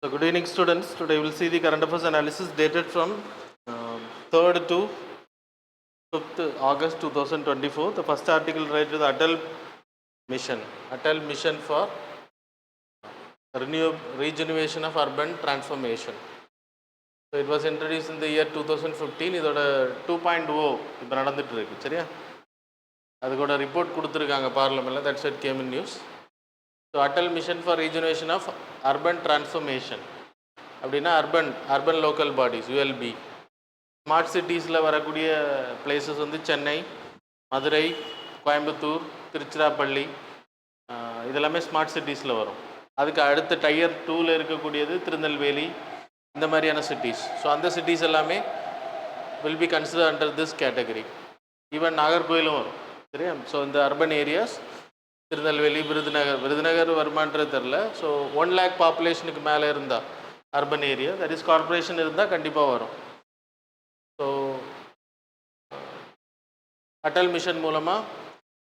So good evening students. Today we will see the current affairs analysis dated from 3rd to 5th August 2024. The first article related to the Atal Mission for Regeneration of Urban Transformation. So it was introduced in the year 2015. இதோட 2.0 இப்போ நடந்துட்டு இருக்கு. சரியா? அதுக்கோட report கொடுத்துருக்காங்க பார்லிமெண்ட்டில். That's it came in news. So Atal mission for regeneration of urban transformation அப்படின்னா urban local bodies ULB. Smart சிட்டிஸில் வரக்கூடிய பிளேசஸ் வந்து சென்னை, மதுரை, கோயம்புத்தூர், திருச்சிராப்பள்ளி, இதெல்லாமே ஸ்மார்ட் சிட்டிஸில் வரும். அதுக்கு அடுத்த டயர் 2ல் இருக்கக்கூடியது திருநெல்வேலி, இந்த மாதிரியான சிட்டிஸ். ஸோ அந்த சிட்டிஸ் எல்லாமே will be consider under this category. Even நாகர்கோயிலும் வரும். சரியா? ஸோ இந்த அர்பன் ஏரியாஸ் திருநெல்வேலி, விருதுநகர் வருமானது தெரில. ஸோ 1 lakh பாப்புலேஷனுக்கு மேலே இருந்தால் urban area, that is corporation இருந்தால் கண்டிப்பாக வரும். ஸோ அட்டல் மிஷன் மூலமாக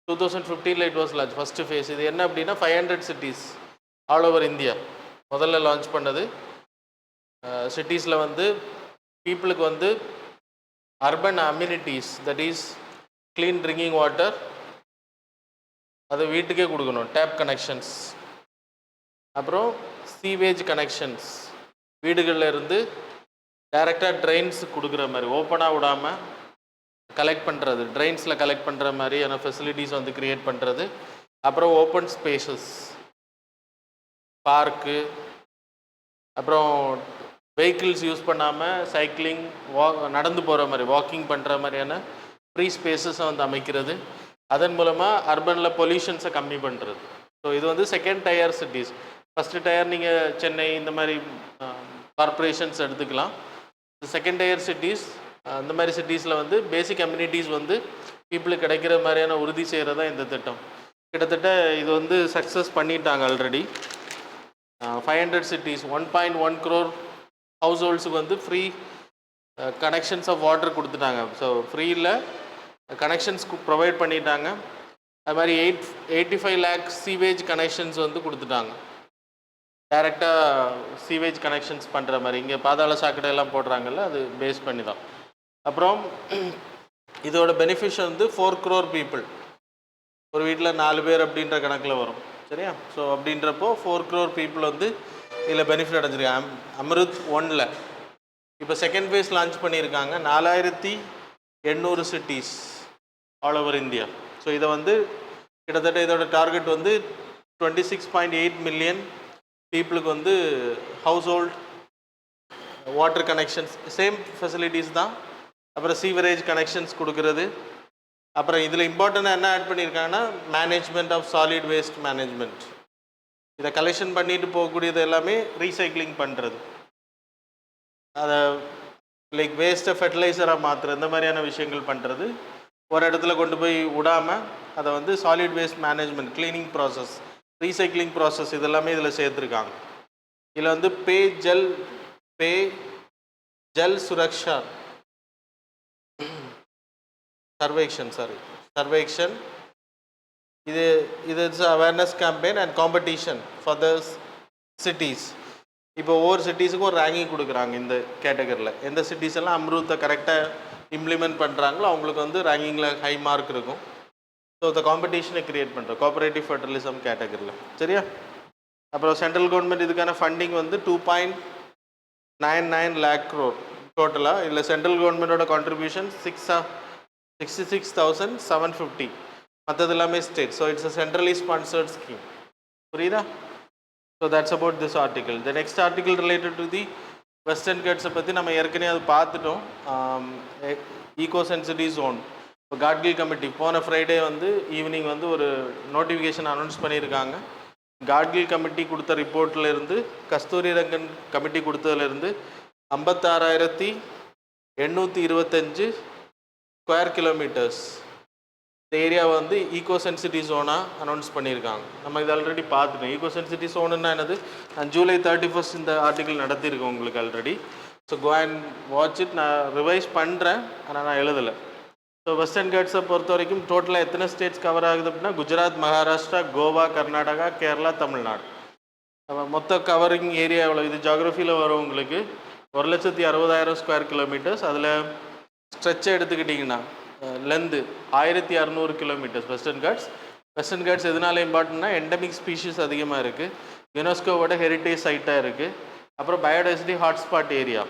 2015 it was launch first phase. இது என்ன அப்படின்னா 500 சிட்டிஸ் ஆல் ஓவர் இந்தியா முதல்ல லான்ச் பண்ணது. சிட்டிஸில் வந்து பீப்புளுக்கு வந்து urban amenities, that is clean drinking water, அது வீட்டுக்கே கொடுக்கணும், டேப் கனெக்ஷன்ஸ், அப்புறம் சீவேஜ் கனெக்ஷன்ஸ், வீடுகளில் இருந்து டைரெக்டாக ட்ரெயின்ஸ் கொடுக்குற மாதிரி ஓப்பனாக விடாமல் கலெக்ட் பண்ணுறது, ட்ரெயின்ஸில் கலெக்ட் பண்ணுற மாதிரியான ஃபெசிலிட்டிஸ் வந்து க்ரியேட் பண்ணுறது. அப்புறம் ஓப்பன் ஸ்பேசஸ், பார்க்கு, அப்புறம் வெஹிக்கிள்ஸ் யூஸ் பண்ணாமல் சைக்கிளிங், நடந்து போகிற மாதிரி வாக்கிங் பண்ணுற மாதிரியான ஃப்ரீ ஸ்பேசஸை வந்து அமைக்கிறது. அதன் மூலமாக அர்பனில் பொல்யூஷன்ஸை கம்மி பண்ணுறது. ஸோ இது வந்து second tier cities. First tier நீங்கள் சென்னை இந்த மாதிரி கார்பரேஷன்ஸ் எடுத்துக்கலாம். செகண்ட் டயர் சிட்டிஸ், அந்த மாதிரி சிட்டிஸில் வந்து பேசிக் கம்யூனிட்டிஸ் வந்து பீப்புளுக்கு கிடைக்கிற மாதிரியான உறுதி செய்கிறதா இந்த திட்டம். கிட்டத்தட்ட இது வந்து சக்ஸஸ் பண்ணிட்டாங்க ஆல்ரெடி. 500 சிட்டிஸ் 1.1 crore ஹவுஸ் ஹோல்ட்ஸுக்கு வந்து ஃப்ரீ கனெக்ஷன்ஸ் ஆஃப் வாட்டர் கொடுத்துட்டாங்க. ஸோ ஃப்ரீயில் கனெக்ஷன்ஸ் ப்ரொவைட் பண்ணிட்டாங்க. அது மாதிரி 85 lakh சீவேஜ் கனெக்ஷன்ஸ் வந்து கொடுத்துட்டாங்க. டைரெக்டாக சீவேஜ் கனெக்ஷன்ஸ் பண்ணுற மாதிரி இங்கே பாதாள சாக்கடை எல்லாம் போடுறாங்கல்ல, அது பேஸ் பண்ணி தான். அப்புறம் இதோட பெனிஃபிஷ் வந்து 4 crore பீப்புள், ஒரு வீட்டில் 4 பேர் அப்படின்ற கணக்கில் வரும். சரியா? ஸோ அப்படின்றப்போ 4 crore பீப்புள் வந்து இதில் பெனிஃபிட் அடைஞ்சிருக்காங்க. அமிர்த் 1ல் இப்போ செகண்ட் ஃபேஸ் லான்ச் பண்ணியிருக்காங்க. 4800 cities all over India. So இதை வந்து கிட்டத்தட்ட இதோட டார்கெட் வந்து 26.8 million பீப்புளுக்கு வந்து house hold water connections, same facilities தான். அப்புறம் சீவரேஜ் கனெக்ஷன்ஸ் கொடுக்கறது. அப்புறம் இதில் இம்பார்ட்டண்ட்டாக என்ன ஆட் பண்ணியிருக்காங்கன்னா management of solid waste management. இதை கலெக்ஷன் பண்ணிட்டு போகக்கூடியது எல்லாமே ரீசைக்ளிங் பண்ணுறது, அதை லைக் வேஸ்ட்டை ஃபெர்டிலைசராக மாற்றுறது, இந்த மாதிரியான விஷயங்கள் பண்ணுறது. ஒரு இடத்துல கொண்டு போய் விடாமல் அதை வந்து solid waste management, cleaning process, recycling process, இதெல்லாமே இதில் சேர்த்துருக்காங்க. இதில் வந்து பே ஜல் சுரக்ஷா சர்வேக்ஷன், இது awareness campaign and competition for the cities. இப்போ ஒவ்வொரு சிட்டிஸுக்கும் ஒரு ரேங்கிங் கொடுக்குறாங்க இந்த கேட்டகரியில். எந்த சிட்டிஸ் எல்லாம் அம்ருத்தை கரெக்டாக இம்ப்ளிமெண்ட் பண்ணுறாங்களோ அவங்களுக்கு வந்து ரேங்கிங்கில் ஹை மார்க் இருக்கும். ஸோ இந்த காம்படிஷனை க்ரியேட் பண்ணுறோம் கோஆபரேட்டிவ் ஃபெடரலிசம் கேட்டகரியில். சரியா? அப்புறம் சென்ட்ரல் கவர்மெண்ட் இதுக்கான ஃபண்டிங் வந்து 2.99 lakh crore டோட்டலாக. இல்லை சென்ட்ரல் கவர்மெண்ட்டோட கான்ட்ரிபியூஷன் 66,750, மற்றது எல்லாமே state. So it's a centrally sponsored scheme. புரியுதா? So that's about this article. The next article related to the western கட்ஸை பற்றி நம்ம ஏற்கனவே அது பார்த்துட்டோம். Eco sensitive zone. இப்போ காட்கில் கமிட்டி போன ஃப்ரைடே வந்து ஈவினிங் வந்து ஒரு நோட்டிஃபிகேஷன் அனௌன்ஸ் பண்ணியிருக்காங்க. காட்கில் கமிட்டி கொடுத்த ரிப்போர்ட்டில் இருந்து, கஸ்தூரி ரங்கன் கமிட்டி கொடுத்ததுலேருந்து 56,825 ஸ்கொயர் கிலோமீட்டர்ஸ் இந்த ஏரியாவை வந்து ஈகோ சென்சிட்டிவ் ஜோனாக அனௌன்ஸ் பண்ணியிருக்காங்க. நம்ம இது ஆல்ரெடி பார்த்துட்டோம். ஈகோ சென்சிட்டிவ் ஜோனுன்னா என்னது, நான் July 31 இந்த ஆர்டிக்கல் நடத்தியிருக்கேன் உங்களுக்கு already. So go and watch it. நான் ரிவைஸ் பண்ணுறேன், ஆனால் நான் எழுதலை. ஸோ வெஸ்டர்ன் கட்ஸை பொறுத்த வரைக்கும் டோட்டலாக எத்தனை ஸ்டேட்ஸ் கவர் ஆகுது அப்படின்னா குஜராத், மகாராஷ்டிரா, கோவா, கர்நாடகா, கேரளா, தமிழ்நாடு. மொத்த கவரிங் ஏரியா எவ்வளோ, இது ஜியாகிரஃபியில் வரும் உங்களுக்கு 1,60,000 ஸ்கொயர் கிலோமீட்டர்ஸ். அதில் ஸ்ட்ரெச்சை எடுத்துக்கிட்டிங்கன்னா length 1,600 kilometres Western Ghats. Western Ghats எதனால இம்பார்ட்டன்ட்னா எண்டமிக் ஸ்பீஷிஸ் அதிகமாக இருக்குது, யுனெஸ்கோவோட ஹெரிட்டேஜ் சைட்டாக இருக்குது. அப்புறம் பயோடைவர்சிட்டி ஹாட்ஸ்பாட் ஏரியா,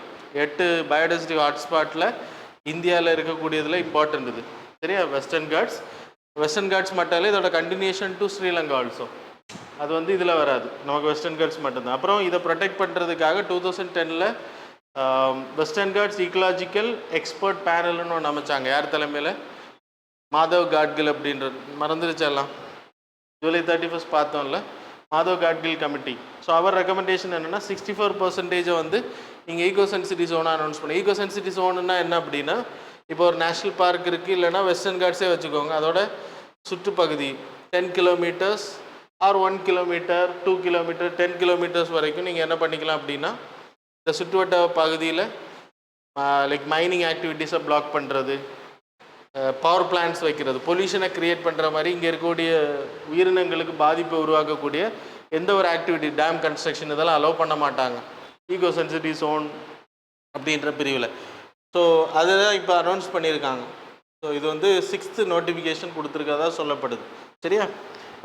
8 பயோடைவர்சிட்டி ஹாட்ஸ்பாட்டில் இந்தியாவில் இருக்கக்கூடியதில் இம்பார்ட்டன்ட் இது. சரியா? வெஸ்டர்ன் காட்ஸ். வெஸ்டர்ன் காட்ஸ் மட்டும் இதோட கண்டினியூஷன் டு ஸ்ரீலங்கா ஆல்சோ, அது வந்து இதில் வராது, நமக்கு வெஸ்டர்ன் காட்ஸ் மட்டும்தான். அப்புறம் இதை ப்ரொடெக்ட் பண்ணுறதுக்காக 2010 வெஸ்டர்ன் காட்ஸ் ஈக்கலாஜிக்கல் எக்ஸ்பர்ட் பேனல்னு ஒன்று அமைச்சாங்க. யார் தலைமையில்? மாதவ் காட்கில் அப்படின்ற, மறந்துருச்செல்லாம் ஜூலை 31 பார்த்தோம்ல, மாதவ் காட்கில் கமிட்டி. ஸோ அவர் ரெக்கமெண்டேஷன் என்னென்னா 64% வந்து நீங்கள் ஈகோ சென்சிட்டி ஜோனாக அனௌன்ஸ் பண்ணி. ஈகோ சென்சிட்டி ஜோனுன்னா என்ன அப்படின்னா, இப்போ ஒரு நேஷ்னல் பார்க் இருக்குது, இல்லைனா வெஸ்டர்ன் காட்ஸே வச்சுக்கோங்க, அதோட சுற்றுப்பகுதி 10 kilometres R 1 kilometre 2 kilometre 10 kilometres வரைக்கும் நீங்கள் என்ன பண்ணிக்கலாம் அப்படின்னா, இந்த சுற்றுவட்ட பகுதியில் லைக் மைனிங் ஆக்டிவிட்டீஸை பிளாக் பண்ணுறது, பவர் பிளான்ட்ஸ் வைக்கிறது, பொல்யூஷனை க்ரியேட் பண்ணுற மாதிரி இங்கே இருக்கக்கூடிய உயிரினங்களுக்கு பாதிப்பை உருவாக்கக்கூடிய எந்த ஒரு ஆக்டிவிட்டி, டேம் கன்ஸ்ட்ரக்ஷன், இதெல்லாம் அலோவ் பண்ண மாட்டாங்க ஈகோ சென்சிட்டிவ் ஜோன் அப்படின்ற பிரிவில். ஸோ அதை தான் இப்போ அனௌன்ஸ் பண்ணியிருக்காங்க. ஸோ இது வந்து 6th நோட்டிஃபிகேஷன் கொடுத்துருக்கதா சொல்லப்படுது. சரியா?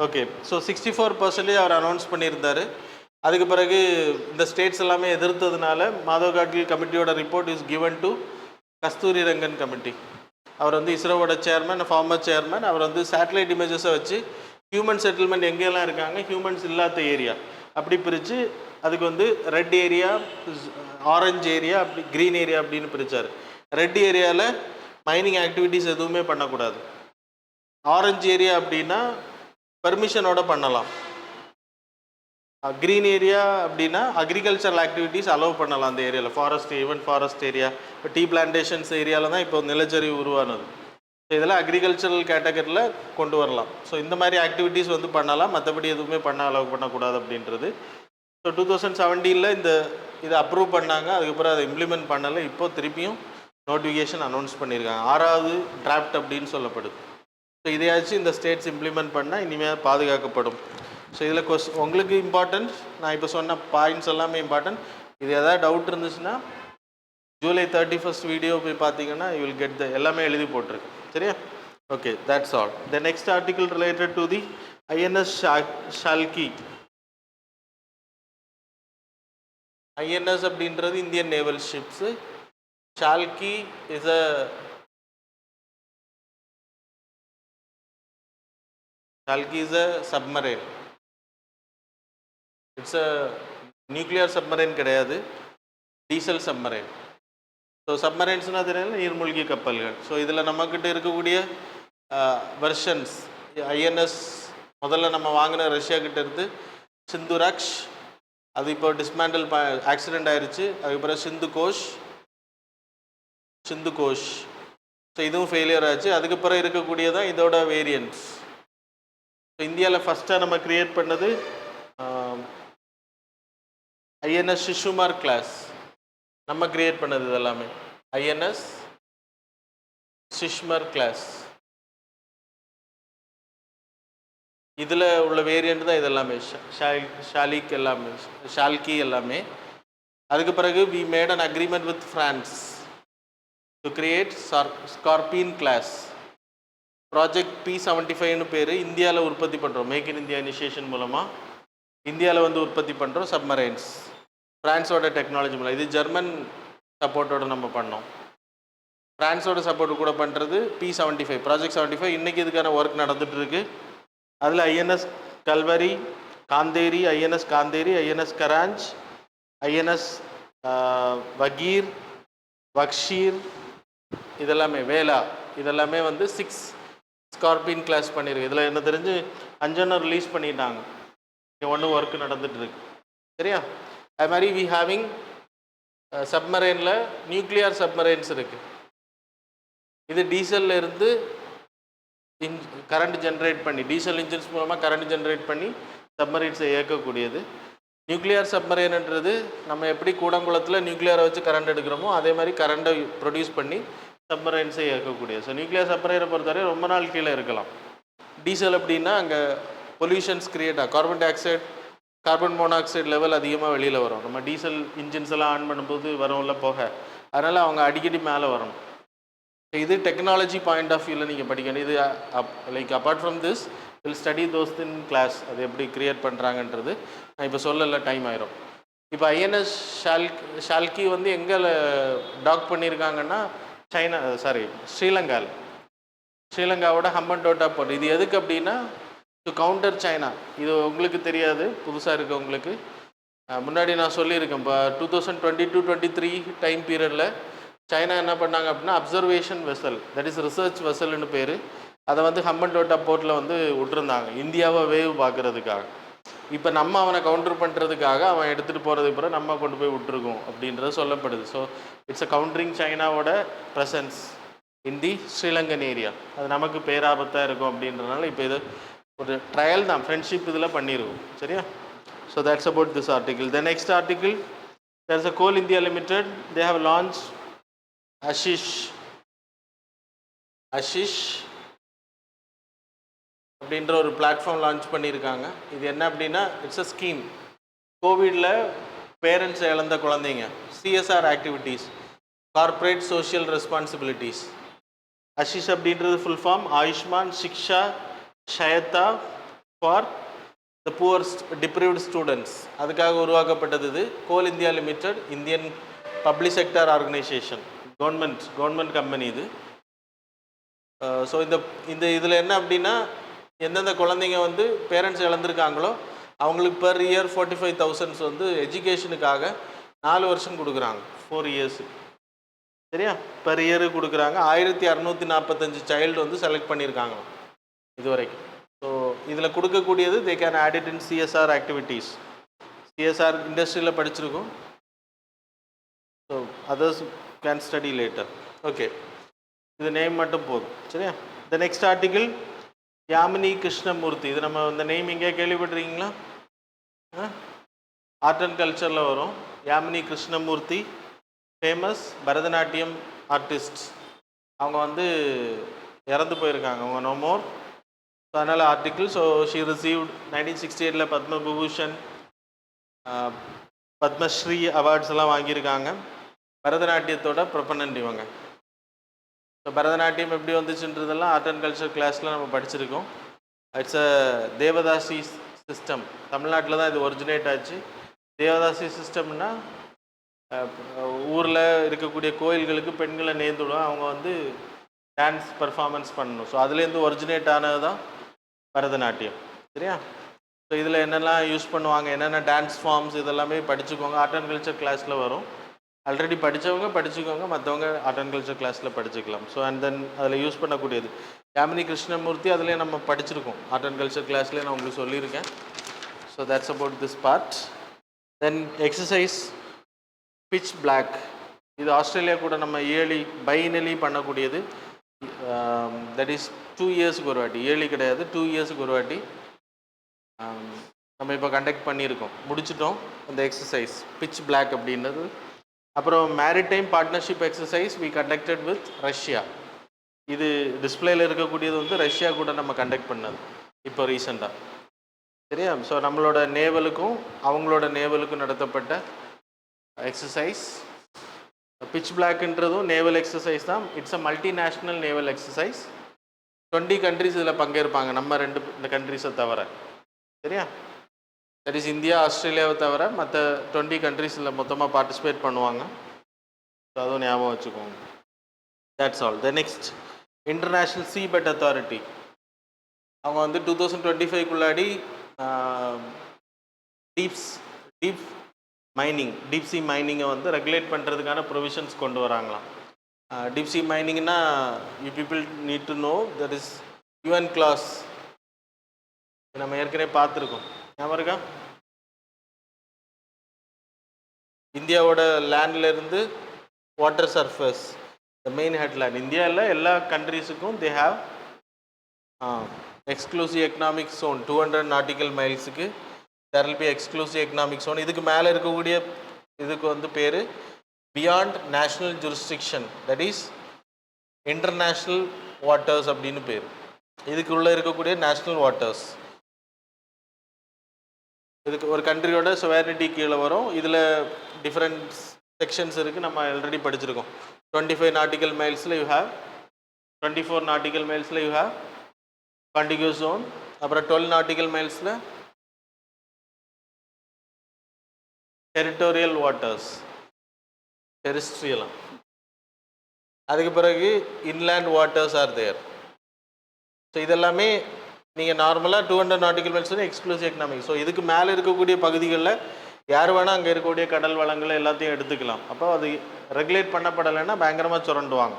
ஓகே. ஸோ 64% அவர் அனௌன்ஸ் பண்ணியிருந்தார். அதுக்கு பிறகு இந்த ஸ்டேட்ஸ் எல்லாமே எதிர்த்ததுனால மாதவ் காட்கில் கமிட்டியோட report is given to Kasturirangan committee. அவர் வந்து இஸ்ரோவோட சேர்மன், ஃபார்மர் சேர்மன். அவர் வந்து சேட்டலைட் இமேஜஸை வச்சு ஹியூமன் செட்டில்மெண்ட் எங்கெல்லாம் இருக்காங்க, ஹியூமன்ஸ் இல்லாத ஏரியா அப்படி பிரித்து, அதுக்கு வந்து ரெட் ஏரியா, ஆரஞ்சு ஏரியா, அப்படி க்ரீன் ஏரியா அப்படின்னு பிரித்தார். ரெட் ஏரியாவில் மைனிங் ஆக்டிவிட்டீஸ் எதுவுமே பண்ணக்கூடாது. ஆரஞ்சு ஏரியா அப்படின்னா பெர்மிஷனோட பண்ணலாம். க்ரீன் ஏரியா அப்படின்னா அக்ரிகல்ச்சரல் ஆக்டிவிட்டீஸ் அலோவ் பண்ணலாம் அந்த ஏரியாவில். ஃபாரஸ்ட், ஈவன் ஃபாரஸ்ட் ஏரியா, இப்போ டீ பிளான்டேஷன்ஸ் ஏரியாவில் தான் இப்போ நிலச்சரிவு உருவானது. ஸோ இதெல்லாம் அக்ரிகல்ச்சரல் கேட்டகரியில் கொண்டு வரலாம். ஸோ இந்த மாதிரி ஆக்டிவிட்டீஸ் வந்து பண்ணலாம், மற்றபடி எதுவுமே அலோவ் பண்ணக்கூடாது அப்படின்றது. ஸோ 2017 இதை அப்ரூவ் பண்ணாங்க. அதுக்கப்புறம் அதை இம்ப்ளிமெண்ட் பண்ணலை. இப்போது திருப்பியும் நோட்டிஃபிகேஷன் அனௌன்ஸ் பண்ணியிருக்காங்க. 6வது டிராஃப்ட் அப்படின்னு சொல்லப்படுது. ஸோ இதையாச்சும் இந்த ஸ்டேட்ஸ் இம்ப்ளிமெண்ட் பண்ணால் இனிமேல் பாதுகாக்கப்படும். ஸோ இதில் உங்களுக்கு இம்பார்ட்டன்ட், நான் இப்போ சொன்ன பாயிண்ட்ஸ் எல்லாமே இம்பார்ட்டன்ட். இது எதாவது டவுட் இருந்துச்சுன்னா ஜூலை 31 வீடியோ போய் பார்த்தீங்கன்னா யூ வில் கெட் எல்லாமே எழுதி போட்டிருக்கு. சரியா? Okay, that's all. The next article related to the INS Shalki. INS அப்படின்றது Indian naval ships. Shalki is a submarine. It's a nuclear submarine கிடையாது, டீசல் சப்மரைன். ஸோ சப்மரைன்ஸ்னால் தெரியல, நீர்மூழ்கி கப்பல்கள். ஸோ இதில் நம்மக்கிட்ட இருக்கக்கூடிய வெர்ஷன்ஸ் INS முதல்ல நம்ம வாங்கின ரஷ்யா கிட்ட இருந்து சிந்துராக்ஷ், அது இப்போ டிஸ்மேண்டில் ஆக்சிடெண்ட் ஆயிடுச்சு. அதுக்கப்புறம் சிந்துகோஷ், ஸோ இதுவும் ஃபெயிலியர் ஆச்சு. அதுக்கப்புறம் இருக்கக்கூடியதான் இதோட வேரியன்ட்ஸ். ஸோ இந்தியாவில் ஃபஸ்ட்டாக நம்ம க்ரியேட் பண்ணது INS ஷிஷுமார் கிளாஸ். நம்ம கிரியேட் பண்ணது இதெல்லாமே INS ஷிஷ்மர் கிளாஸ். இதில் உள்ள வேரியண்ட் தான் இதெல்லாமே, ஷால்கி எல்லாமே. அதுக்கு பிறகு we made an agreement with France to create scorpion class. Project P75ன்னு பேர். இந்தியாவில் உற்பத்தி பண்ணுறோம், மேக் இன் இந்தியா இனிஷியேஷன் மூலமாக இந்தியாவில் வந்து உற்பத்தி பண்ணுறோம் சப்மரைன்ஸ். ஃப்ரான்ஸோட டெக்னாலஜி மூலம். இது ஜெர்மன் சப்போர்ட்டோடு நம்ம பண்ணோம். ஃப்ரான்ஸோட சப்போர்ட் கூட பண்ணுறது P75, ப்ராஜெக்ட் 75. இன்றைக்கி இதுக்கான ஒர்க் நடந்துகிட்ருக்கு. அதில் INS Kalvari, Khanderi, INS Khanderi, INS கராஞ்ச், INS வகீர், வக்ஷீர், இதெல்லாமே வேலா, இதெல்லாமே வந்து 6 ஸ்கார்பியன் கிளாஸ் பண்ணியிருக்கு. இதில் என்ன தெரிஞ்சு 5 ரிலீஸ் பண்ணிட்டாங்க. இங்கே ஒன்று ஒர்க்கு நடந்துகிட்ருக்கு. சரியா? அது மாதிரி வி ஹேவிங் சப்மரைனில் நியூக்ளியர் சப்மரைன்ஸ் இருக்குது. இது டீசலில் இருந்து கரண்ட் ஜென்ரேட் பண்ணி, டீசல் இன்ஜின்ஸ் மூலமாக கரண்ட் ஜென்ரேட் பண்ணி சப்மரைன்ஸை இயக்கக்கூடியது. நியூக்ளியர் சப்மரைன்ன்றது நம்ம எப்படி கூடங்குளத்தில் நியூக்ளியரை வச்சு கரண்ட் எடுக்கிறோமோ அதே மாதிரி கரண்ட்டை ப்ரொடியூஸ் பண்ணி சப்மரைன்ஸை இயக்கக்கூடியது. ஸோ நியூக்ளியர் சப்மரைனை பொறுத்தவரை ரொம்ப நாள் கீழே இருக்கலாம். டீசல் அப்படின்னா அங்கே பொல்யூஷன்ஸ் கிரியேட் ஆகும், carbon di oxide, carbon monoxide level அதிகமாக வெளியில் வரும். நம்ம டீசல் இன்ஜின்ஸ் எல்லாம் ஆன் பண்ணும்போது வரும்ல போக, அதனால் அவங்க அடிக்கடி மேலே வரணும். இது டெக்னாலஜி பாயிண்ட் ஆஃப் வியூவில் நீங்கள் படிக்கணும். இது like apart from this will study those in class. அது எப்படி க்ரியேட் பண்ணுறாங்கன்றது நான் இப்போ சொல்லலை, டைம் ஆயிரும். இப்போ ஐஎன்எஸ் ஷால்கி வந்து எங்கே டாக் பண்ணியிருக்காங்கன்னா ஸ்ரீலங்காவோட ஹம்பன்டோட்டா போர்ட். இது எதுக்கு அப்படின்னா டு கவுண்டர் சைனா. இது உங்களுக்கு தெரியாது, புதுசாக இருக்குது உங்களுக்கு. முன்னாடி நான் சொல்லியிருக்கேன், இப்போ 2022-23 டைம் பீரியடில் சைனா என்ன பண்ணாங்க அப்படின்னா observation vessel, that is research வெசல்னு பேர், அதை வந்து ஹம்பன்டோட்டா போர்ட்டில் வந்து விட்டுருந்தாங்க இந்தியாவை வேவ் பார்க்குறதுக்காக. இப்போ நம்ம அவனை கவுண்டர் பண்ணுறதுக்காக அவன் எடுத்துகிட்டு போகிறதுக்கு பிறகு நம்ம கொண்டு போய் விட்டுருக்கோம் அப்படின்றது சொல்லப்படுது. ஸோ இட்ஸ் அ கவுண்டரிங் சைனாவோட presence in the Sri Lankan area. அது நமக்கு பேராபத்தாக இருக்கும் அப்படின்றனால இப்போ இது ஒரு ட்ரையல் தான், ஃப்ரெண்ட்ஷிப் இதில் பண்ணிடுவோம். சரியா? So that's about this article. The next article, there is a Coal India Limited, they have launch Ashish அப்படின்ற ஒரு பிளாட்ஃபார்ம் லான்ச் பண்ணியிருக்காங்க. இது என்ன அப்படின்னா இட்ஸ் அ ஸ்கீம். கோவிடில் பேரண்ட்ஸ் இழந்த குழந்தைங்க, CSR activities, corporate social responsibilities. Ashish அப்படின்றது full form Ayushman Shiksha Sahayata for the poor deprived students. அதுக்காக உருவாக்கப்பட்டது இது. Coal India Limited, Indian public sector organisation, government company இது. ஸோ இந்த இதில் என்ன அப்படின்னா எந்தெந்த குழந்தைங்க வந்து பேரண்ட்ஸ் இழந்திருக்காங்களோ அவங்களுக்கு பெர் இயர் 45,000 வந்து எஜுகேஷனுக்காக 4 வருஷம் கொடுக்குறாங்க, 4 இயர்ஸு. சரியா? பெர் இயரு கொடுக்குறாங்க. 1645 சைல்டு வந்து செலக்ட் பண்ணியிருக்காங்க இது வரைக்கும். ஸோ இதில் கொடுக்கக்கூடியது they can add it in CSR activities. CSR இண்டஸ்ட்ரியில் படிச்சிருக்கோம். So others can study later. Okay, இது நேம் மட்டும் போதும். சரியா? The next article, Yamini Krishnamurthy. இது நம்ம இந்த நேம் எங்கேயா கேள்விப்பட்டிருக்கீங்களா? ஆர்ட் அண்ட் கல்ச்சரில் வரும். Yamini Krishnamurthy famous Bharatanatyam artist. அவங்க வந்து இறந்து போயிருக்காங்க, அவங்க நோ மோர். ஸோ அதனால் article. So she received 1968 Padma Vibhushan, Padmashri awards எல்லாம் வாங்கியிருக்காங்க. பரதநாட்டியத்தோட ப்ரொபனன்ட் இவங்க. ஸோ பரதநாட்டியம் எப்படி வந்துச்சுன்றதெல்லாம் ஆர்ட் அண்ட் கல்ச்சர் கிளாஸில் நம்ம படிச்சிருக்கோம். It's a devadasi system. தமிழ்நாட்டில் தான் இது ஒரிஜினேட் ஆச்சு. தேவதாசி சிஸ்டம்னா ஊரில் இருக்கக்கூடிய கோயில்களுக்கு பெண்களை நேர்ந்துடும், அவங்க வந்து டான்ஸ் பர்ஃபார்மன்ஸ் பண்ணணும். ஸோ அதுலேருந்து ஒரிஜினேட் ஆனது தான் பரதநாட்டியம். சரியா? ஸோ இதில் என்னெல்லாம் யூஸ் பண்ணுவாங்க, என்னென்ன டான்ஸ் ஃபார்ம்ஸ், இதெல்லாமே படிச்சுக்கோங்க. ஆர்ட் அண்ட் கல்ச்சர் கிளாஸில் வரும். ஆல்ரெடி படித்தவங்க படிச்சுக்கோங்க, மற்றவங்க ஆர்ட் அண்ட் கல்ச்சர் கிளாஸில் படிச்சுக்கலாம். ஸோ அண்ட் தென் அதில் யூஸ் பண்ணக்கூடியது யாமினி கிருஷ்ணமூர்த்தி, அதிலே நம்ம படிச்சிருக்கோம் ஆர்ட் அண்ட் கல்ச்சர் கிளாஸ்லேயே, நான் உங்களுக்கு சொல்லியிருக்கேன். So that's about this part. Then exercise pitch black. இது ஆஸ்திரேலியா கூட நம்ம பைனலி பண்ணக்கூடியது. தட் இஸ் 2 இயர்ஸுக்கு ஒரு வாட்டி, இயர்லி கிடையாது, 2 இயர்ஸுக்கு ஒரு வாட்டி நம்ம இப்போ கண்டக்ட் பண்ணியிருக்கோம், முடிச்சிட்டோம் அந்த எக்ஸசைஸ் பிட்ச் பிளாக் அப்படின்றது. அப்புறம் maritime partnership exercise we conducted with Russia. இது டிஸ்பிளேயில் இருக்கக்கூடியது வந்து ரஷ்யா கூட நம்ம கண்டக்ட் பண்ணது இப்போ ரீசெண்டாக. சரியா? ஸோ நம்மளோட நேவலுக்கும் அவங்களோட நேவலுக்கும் நடத்தப்பட்ட எக்ஸசைஸ். பிட்ச் பிளாக்ன்றதும் நேவல் எக்ஸசைஸ் தான். It's a multinational naval exercise. 20 countries இதில் பங்கேற்பாங்க, நம்ம 2 கண்ட்ரிஸை தவிர. சரியா? தட் இஸ் இந்தியா ஆஸ்திரேலியாவை தவிர மற்ற 20 கண்ட்ரிஸ் இதில் மொத்தமாக பார்ட்டிசிபேட் பண்ணுவாங்க. ஸோ அதுவும் ஞாபகம் வச்சுக்கோங்க. That's all. The next, international seabed authority. அவங்க வந்து 2025 டீப் சி மைனிங்கை வந்து ரெகுலேட் பண்ணுறதுக்கான ப்ரொவிஷன்ஸ் கொண்டு வராங்களாம். டீப் சி மைனிங்னா you people need to know that is UNCLOS. நம்ம ஏற்கனவே பார்த்துருக்கோம், ஞாபகம் இருக்கா? இந்தியாவோட லேண்ட்லேருந்து water surface, the main headland. இந்தியாவில் எல்லா கண்ட்ரீஸுக்கும் they have exclusive economic zone. 200 nautical மைல்ஸுக்கு there will be exclusive economic zone. இதுக்கு மேலே இருக்கக்கூடிய இதுக்கு வந்து பேர் beyond national jurisdiction, that is international waters அப்படின்னு பேர். இதுக்குள்ளே இருக்கக்கூடிய நேஷ்னல் வாட்டர்ஸ். இதுக்கு ஒரு கண்ட்ரியோட சுவரிட்டி கீழே வரும். இதில் டிஃப்ரெண்ட் செக்ஷன்ஸ் இருக்குது, நம்ம ஆல்ரெடி படிச்சிருக்கோம். 25 நாட்டிக்கல் மைல்ஸில் யூ ஹேவ் 24 நாட்டிக்கல் மைல்ஸில் யூ ஹேவ் contiguous zone. அப்புறம் 12 நாட்டிக்கல் மைல்ஸில் டெரிட்டோரியல் வாட்டர்ஸ், டெரிஸ்ட்ரியலாம். அதுக்கு பிறகு inland waters are there. So இதெல்லாமே நீங்கள் நார்மலாக 200 nautical miles exclusive economic. So இதுக்கு மேலே இருக்கக்கூடிய பகுதிகளில் யார் வேணால் அங்கே இருக்கக்கூடிய கடல் வளங்கள் எல்லாத்தையும் எடுத்துக்கலாம். அப்போ அது ரெகுலேட் பண்ணப்படலைன்னா பயங்கரமாக சுரண்டுவாங்க.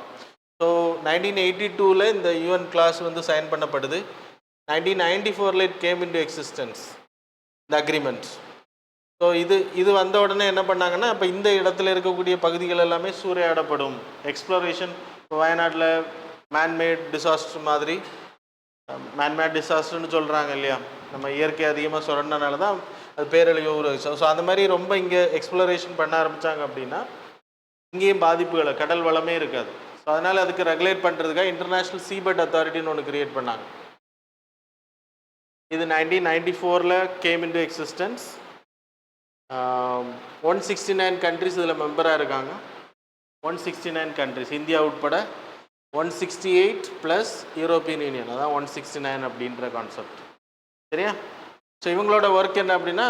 ஸோ 1982 இந்த யூஎன் கிளாஸ் வந்து சைன் பண்ணப்படுது. 1994 இட் கேம் இன்டு எக்ஸிஸ்டன்ஸ் இந்த அக்ரிமெண்ட். ஸோ இது வந்த உடனே என்ன பண்ணாங்கன்னா, இப்போ இந்த இடத்துல இருக்கக்கூடிய பகுதிகள் எல்லாமே சூறையாடப்படும். எக்ஸ்ப்ளோரேஷன் இப்போ வயநாட்டில் மேன்மேட் டிசாஸ்டர் மாதிரி, மேன்மேட் டிசாஸ்டர்னு சொல்கிறாங்க இல்லையா, நம்ம இயற்கை அதிகமாக சுரண்டனால தான் அது பேரழிவு உருவாச்சு. ஸோ அந்த மாதிரி ரொம்ப இங்கே எக்ஸ்ப்ளோரேஷன் பண்ண ஆரம்பித்தாங்க அப்படின்னா இங்கேயும் பாதிப்புகளை, கடல் வளமே இருக்காது. ஸோ அதனால் அதுக்கு ரெகுலேட் பண்ணுறதுக்காக இன்டர்நேஷ்னல் சீபெட் அத்தாரிட்டின்னு ஒன்று கிரியேட் பண்ணாங்க. இது 1994 கேம் இன்டு எக்ஸிஸ்டன்ஸ். 169 கண்ட்ரிஸ் இதில் மெம்பராக இருக்காங்க. 169 கண்ட்ரிஸ், இந்தியா உட்பட 168 ப்ளஸ் யூரோப்பியன் யூனியன், அதான் 169 அப்படின்ற கான்செப்ட். சரியா? ஸோ இவங்களோட ஒர்க் என்ன அப்படின்னா,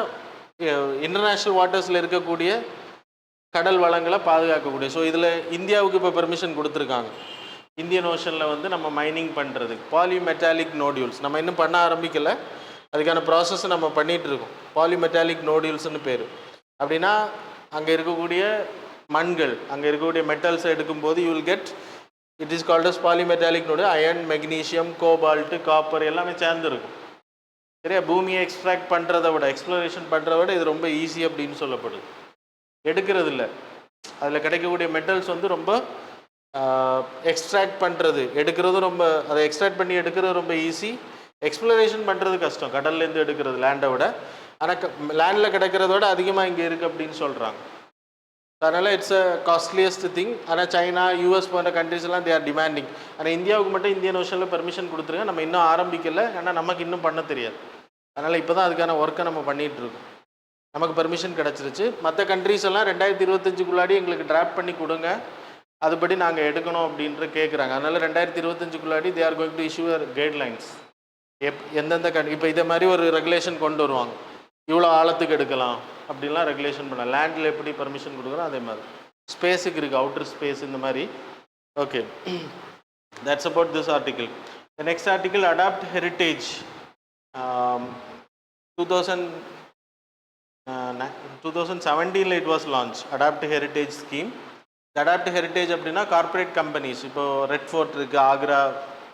இன்டர்நேஷ்னல் வாட்டர்ஸில் இருக்கக்கூடிய கடல் வளங்களை பாதுகாக்கக்கூடிய. ஸோ இதில் இந்தியாவுக்கு இப்போ பெர்மிஷன் கொடுத்துருக்காங்க. இந்தியன் ஓஷனில் வந்து நம்ம மைனிங் பண்ணுறதுக்கு பாலிமெட்டாலிக் நோடியூல்ஸ் நம்ம இன்னும் பண்ண ஆரம்பிக்கலை, அதுக்கான ப்ராசஸ் நம்ம பண்ணிகிட்ருக்கோம். பாலிமெட்டாலிக் நோடியூல்ஸ்னு பேர். அப்படின்னா அங்கே இருக்கக்கூடிய மண்கள், அங்கே இருக்கக்கூடிய மெட்டல்ஸை எடுக்கும்போது you will get, it is called as polymetallic node. Iron, magnesium, cobalt, copper எல்லாமே சேர்ந்துருக்கும். சரியா? பூமியை எக்ஸ்ட்ராக்ட் பண்ணுறதை விட, எக்ஸ்ப்ளோரேஷன் பண்ணுறத விட இது ரொம்ப ஈஸி அப்படின்னு சொல்லப்படுது. எடுக்கிறது இல்லை, அதில் கிடைக்கக்கூடிய மெட்டல்ஸ் வந்து ரொம்ப எக்ஸ்ட்ராக்ட் பண்ணுறது, எடுக்கிறது ரொம்ப, அதை எக்ஸ்ட்ராக்ட் பண்ணி எடுக்கிறது ரொம்ப ஈஸி. எக்ஸ்ப்ளோரேஷன் பண்ணுறது கஷ்டம், கடல்லேருந்து எடுக்கிறது லேண்டை விட. ஆனால் லேண்டில் கிடைக்கிறத விட அதிகமாக இங்கே இருக்குது அப்படின்னு சொல்கிறாங்க. அதனால் இட்ஸ் அ காஸ்ட்லியஸ்ட் திங். ஆனால் சைனா, யூஎஸ் போன்ற கண்ட்ரிஸ் எல்லாம் தே ஆர் டிமாண்டிங். ஆனால் இந்தியாவுக்கு மட்டும் இந்தியன் ஓஷனில் பெர்மிஷன் கொடுத்துருங்க, நம்ம இன்னும் ஆரம்பிக்கலை, ஏன்னா நமக்கு இன்னும் பண்ண தெரியாது. அதனால் இப்போ தான் அதுக்கான ஒர்க்கை நம்ம பண்ணிகிட்ருக்கோம். நமக்கு பெர்மிஷன் கிடச்சிருச்சு. மற்ற கண்ட்ரிஸ் எல்லாம் 2025க்குள்ளாடி எங்களுக்கு டிராஃப்ட் பண்ணி கொடுங்க, அதுபடி நாங்கள் எடுக்கணும் அப்படின்ற கேட்குறாங்க. அதனால் 2025க்குள்ளாடி they are going to issue guidelines. எந்தெந்த இப்போ இதே மாதிரி ஒரு ரெகுலேஷன் கொண்டு வருவாங்க, இவ்வளோ ஆழத்துக்கு எடுக்கலாம் அப்படின்லாம் ரெகுலேஷன் பண்ணலாம். லேண்டில் எப்படி பர்மிஷன் கொடுக்குறோம் அதே மாதிரி ஸ்பேஸுக்கு இருக்குது, அவுட்டர் ஸ்பேஸ் இந்த மாதிரி. Okay, that's about this article. The next article, adopt heritage. 2017 it was launch adopt heritage scheme. Adopt heritage அப்படின்னா கார்ப்பரேட் கம்பெனிஸ், இப்போது ரெட் ஃபோர்ட் இருக்குது, ஆக்ரா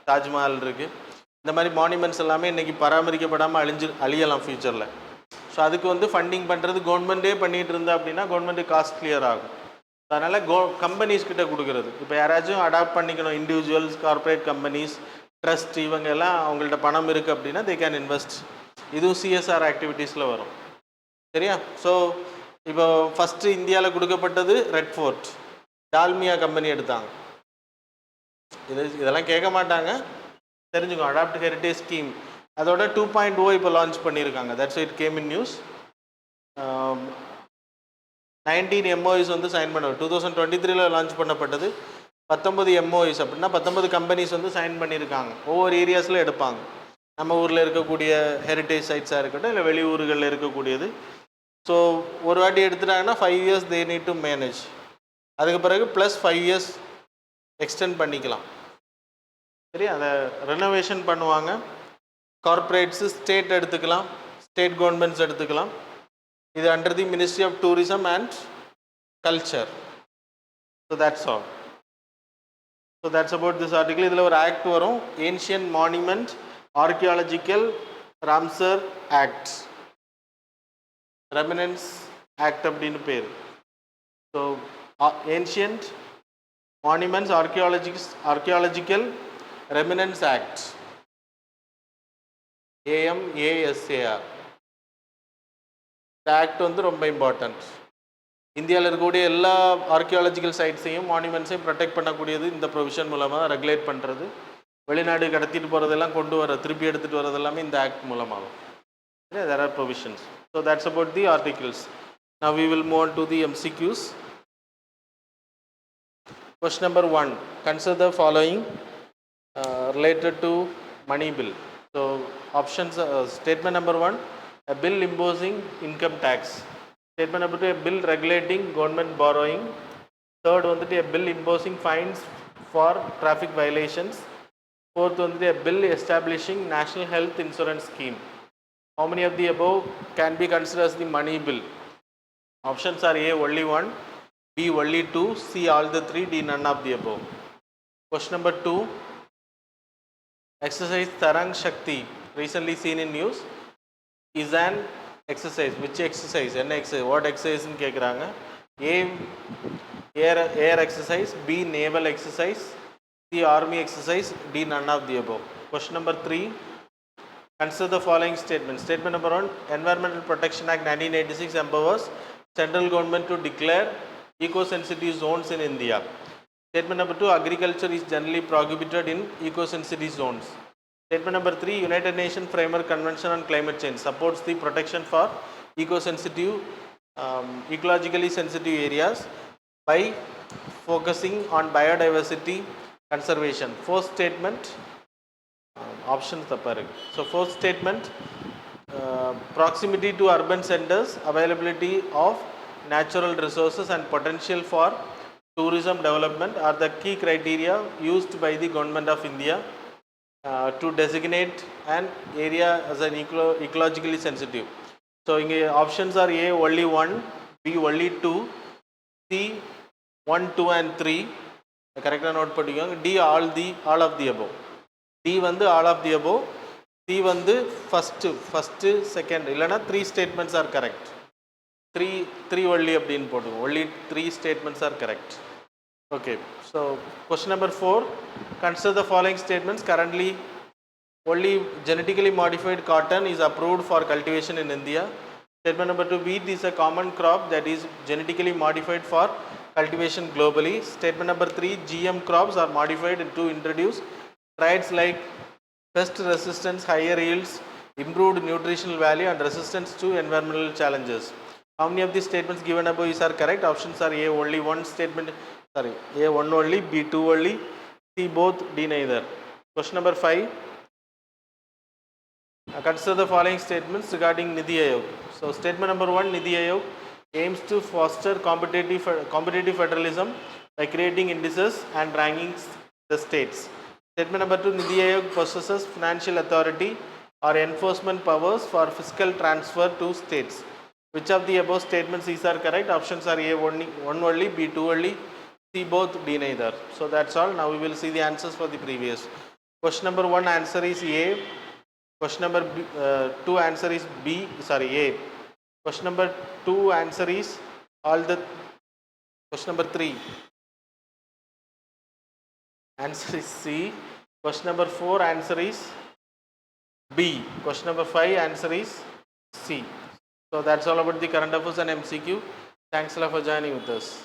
தாஜ்மஹால் இருக்குது, இந்த மாதிரி மானுமெண்ட்ஸ் எல்லாமே இன்றைக்கி பராமரிக்கப்படாமல் அழியலாம் ஃப்யூச்சரில். ஸோ அதுக்கு வந்து ஃபண்டிங் பண்ணுறது கவர்மெண்ட்டே பண்ணிகிட்டு இருந்தா அப்படின்னா கவர்மெண்ட்டு காஸ்ட் கிளியர் ஆகும். அதனால் கம்பெனிஸ் கிட்ட கொடுக்குறது. இப்போ யாராச்சும் அடாப்ட் பண்ணிக்கணும், இண்டிவிஜுவல்ஸ், கார்ப்பரேட் கம்பெனிஸ், ட்ரஸ்ட், இவங்க எல்லாம் அவங்கள்ட்ட பணம் இருக்குது அப்படின்னா தே கேன் இன்வெஸ்ட். இதுவும் சிஎஸ்ஆர் ஆக்டிவிட்டீஸில் வரும். சரியா? ஸோ இப்போ ஃபஸ்ட்டு இந்தியாவில் கொடுக்கப்பட்டது ரெட் ஃபோர்ட், டால்மியா கம்பெனி எடுத்தாங்க. இதெல்லாம் கேட்க மாட்டாங்க, தெரிஞ்சுக்கோ. அடாப்ட் ஹெரிட்டேஜ் ஸ்கீம் அதோட 2.0 இப்போ லான்ச் பண்ணியிருக்காங்க. That's it came in news. 19 MOUs வந்து சைன் பண்ண 2023 லான்ச் பண்ணப்பட்டது. 19 MOUs அப்படின்னா 19 கம்பெனிஸ் வந்து சைன் பண்ணியிருக்காங்க. ஒவ்வொரு ஏரியாஸில் எடுப்பாங்க. நம்ம ஊரில் இருக்கக்கூடிய ஹெரிட்டேஜ் சைட்ஸாக இருக்கட்டும், இல்லை வெளியூர்களில் இருக்கக்கூடியது. ஸோ ஒரு வாட்டி எடுத்துட்டாங்கன்னா 5 years they need to manage. அதுக்கு பிறகு ப்ளஸ் 5 years எக்ஸ்டெண்ட் பண்ணிக்கலாம். சரி, அதை ரெனோவேஷன் பண்ணுவாங்க. கார்ப்பரேட்ஸு, ஸ்டேட் எடுத்துக்கலாம், ஸ்டேட் கவர்மெண்ட்ஸ் எடுத்துக்கலாம். இது under the ministry of tourism and culture. So that's all. So that's about this article. இதில் ஒரு ஆக்ட் வரும், ancient monument archaeological Ramsar act, remains act அப்படின்னு பேர். So ancient monuments archaeological remains act, AMASAR. இந்த act வந்து ரொம்ப important. இந்தியாவில் இருக்கக்கூடிய எல்லா ஆர்கியாலஜிக்கல் சைட்ஸையும் மானுமெண்ட்ஸையும் ப்ரொடெக்ட் பண்ணக்கூடியது இந்த ப்ரொவிஷன் மூலமாக ரெகுலேட் பண்ணுறது. வெளிநாடு கடத்திட்டு போகிறதெல்லாம் கொண்டு வர, திருப்பி எடுத்துகிட்டு வரது எல்லாமே இந்த ஆக்ட் மூலமாகும். There are provisions. So that's about the articles. Now we will move on to the MCQs. Question number 1. Consider the following related to money bill. So options, statement number 1, a bill imposing income tax. Statement number 2, a bill regulating government borrowing. Third, a bill imposing fines for traffic violations. Fourth, a bill establishing national health insurance scheme. How many of the above can be considered as the money bill? Options are A, only one, B, only two, C, all the three, D, none of the above. Question number 2, exercise Tarang Shakti, recently seen in news, is an exercise. Which exercise? What exercise in kekranga? A, air exercise, B, naval exercise, C, army exercise, D, none of the above. Question number 3, consider the following statement. Statement number 1, Environmental Protection Act 1986 empowers central government to declare eco-sensitive zones in India. Statement number 2, agriculture is generally prohibited in eco-sensitive zones. Statement number 3, United Nations Framework Convention on Climate Change supports the protection for eco-sensitive, ecologically sensitive areas by focusing on biodiversity conservation. Fourth statement, options tapparu. So fourth statement, proximity to urban centers, availability of natural resources and potential for tourism development are the key criteria used by the government of India to designate an area as an ecologically sensitive. So options are A, only 1, B, only 2, C, 1, 2 and 3. Correct note பண்ணிக்கோங்க. D, all of the above. D வந்து all of the above, C வந்து first, second, இல்லைனா 3 statements are correct. 3 only அப்படின்னு போட்டுங்க. Only 3 statements are correct. Okay, so question number 4, consider the following statements. Currently, only genetically modified cotton is approved for cultivation in India. Statement number 2, wheat is a common crop that is genetically modified for cultivation globally. Statement number 3, GM crops are modified to introduce traits like pest resistance, higher yields, improved nutritional value and resistance to environmental challenges. How many of these statements given above are correct? Options are A, only one statement, A, one only, B, two only, C, both, D, neither. Question number 5, consider the following statements regarding Niti Aayog. So statement number 1, Niti Aayog aims to foster competitive federalism by creating indices and rankings the states. Statement number 2, Niti Aayog possesses financial authority or enforcement powers for fiscal transfer to states. Which of the above statements is are correct? Options are A, one only, B, two only, C, both, D, neither. So that's all. Now we will see the answers for the previous. Question number 1 answer is A. Question number 2 answer is A. Question number 2 answer is all the. Question number 3 answer is C. Question number 4 answer is B. Question number 5 answer is C. So that's all about the current affairs and MCQ. Thanks a lot for joining with us.